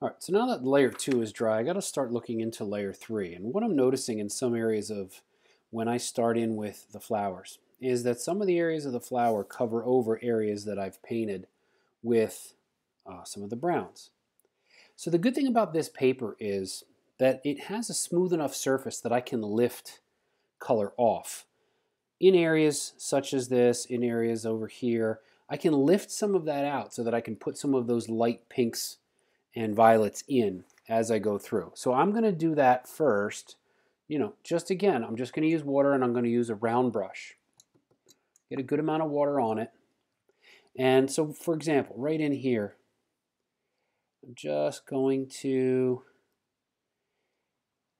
All right, so now that layer 2 is dry, I got to start looking into layer 3. And what I'm noticing in some areas of when I start in with the flowers is that some of the areas of the flower cover over areas that I've painted with some of the browns. So the good thing about this paper is that it has a smooth enough surface that I can lift color off. In areas such as this, in areas over here, I can lift some of that out so that I can put some of those light pinks and violets in as I go through. So I'm going to do that first. Just again, I'm just going to use water and I'm going to use a round brush. Get a good amount of water on it. And so, for example, right in here, I'm just going to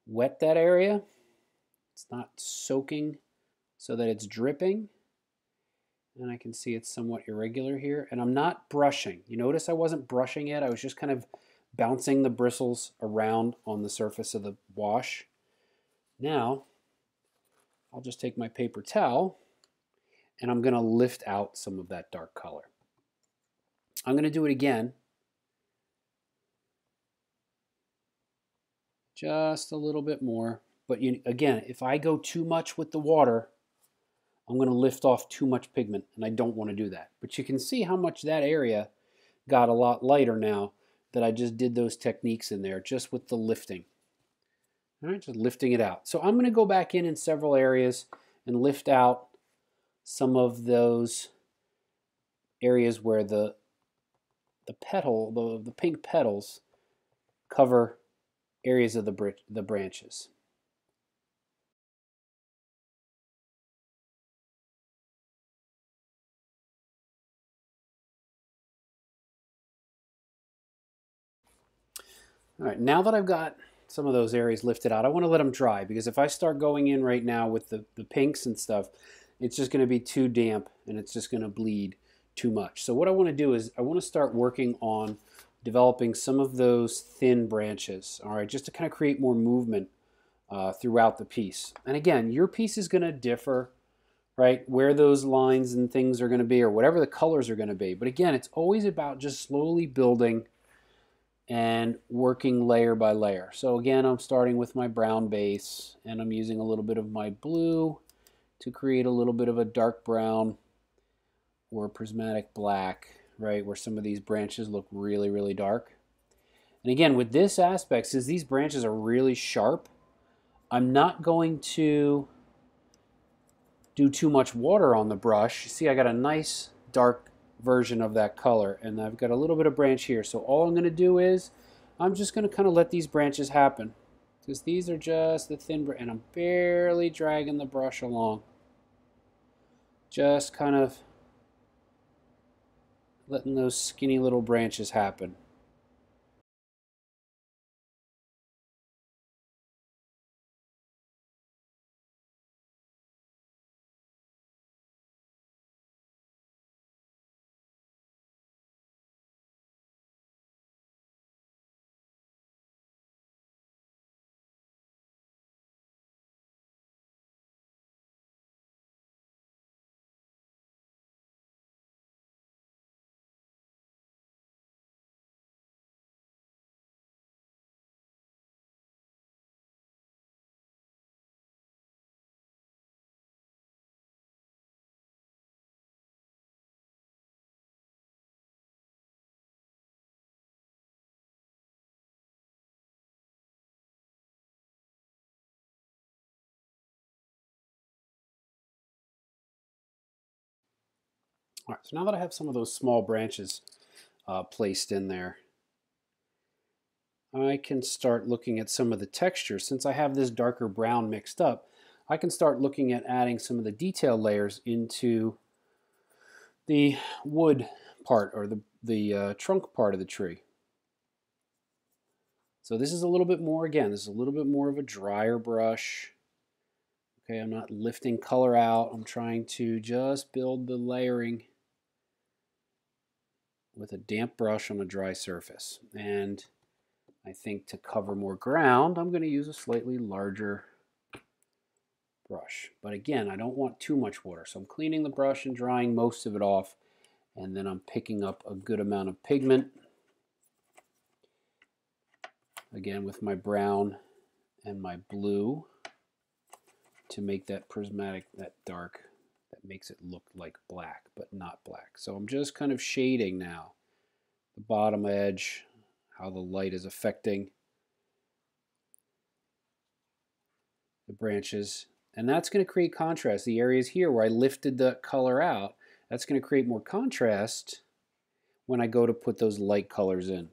wet that area. It's not soaking so that it's dripping. And I can see it's somewhat irregular here. And I'm not brushing. You notice I wasn't brushing it. I was just kind of bouncing the bristles around on the surface of the wash. Now, I'll just take my paper towel and I'm going to lift out some of that dark color. I'm going to do it again. Just a little bit more. But again, if I go too much with the water, I'm going to lift off too much pigment, and I don't want to do that. But you can see how much that area got a lot lighter now that I just did those techniques in there, just with the lifting. All right, just lifting it out. So I'm going to go back in several areas and lift out some of those areas where the pink petals cover areas of the branches. All right, now that I've got some of those areas lifted out, I want to let them dry, because if I start going in right now with the pinks and stuff, it's just going to be too damp and it's just going to bleed too much. So what I want to do is I want to start working on developing some of those thin branches, all right, just to kind of create more movement throughout the piece. And again, your piece is going to differ, right, where those lines and things are going to be, or whatever the colors are going to be. But again, it's always about just slowly building and working layer by layer. So again, I'm starting with my brown base and I'm using a little bit of my blue to create a little bit of a dark brown or prismatic black, right, where some of these branches look really, really dark. And again, with this aspect, since these branches are really sharp, I'm not going to do too much water on the brush. See, I got a nice dark version of that color, and I've got a little bit of branch here. So all I'm going to do is I'm just going to kind of let these branches happen, because these are just the thin, and I'm barely dragging the brush along, just kind of letting those skinny little branches happen. All right, so now that I have some of those small branches placed in there, I can start looking at some of the texture. Since I have this darker brown mixed up, I can start looking at adding some of the detail layers into the wood part, or the trunk part of the tree. So this is a little bit more, again, this is a little bit more of a drier brush. Okay, I'm not lifting color out. I'm trying to just build the layering with a damp brush on a dry surface. And I think to cover more ground, I'm going to use a slightly larger brush. But again, I don't want too much water. So I'm cleaning the brush and drying most of it off. And then I'm picking up a good amount of pigment. again with my brown and my blue to make that prismatic, that dark, that makes it look like black, but not black. So I'm just kind of shading now the bottom edge, how the light is affecting the branches. And that's going to create contrast. The areas here where I lifted the color out, that's going to create more contrast when I go to put those light colors in.